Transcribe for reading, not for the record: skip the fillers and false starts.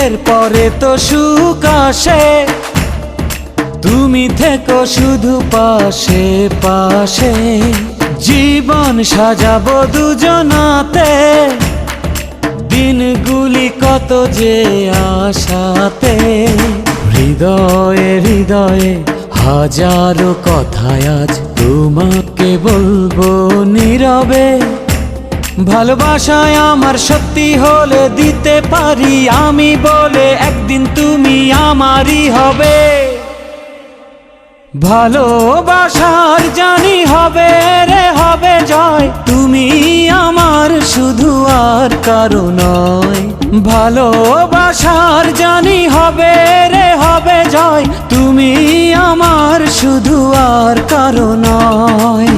এরপরে তো সুখ আসে, তুমি থেকো শুধু পাশে পাশে। জীবন সাজাবো দুজনাতে, দিনগুলি কত যে আশাতে। হৃদয়ে হৃদয়ে হাজারো কথায় আজ তোমাকে বলবো নীরবে। ভালোবাসায় আমার সত্যি হলে দিতে পারি আমি বলে, একদিন তুমি আমারই হবে। ভালোবাসার জানি হবে রে হবে জয়, তুমি আমার শুধু আর কারো নয়। ভালোবাসার জানি হবে রে হবে জয়, তুমি আমার শুধু আর কারো নয়।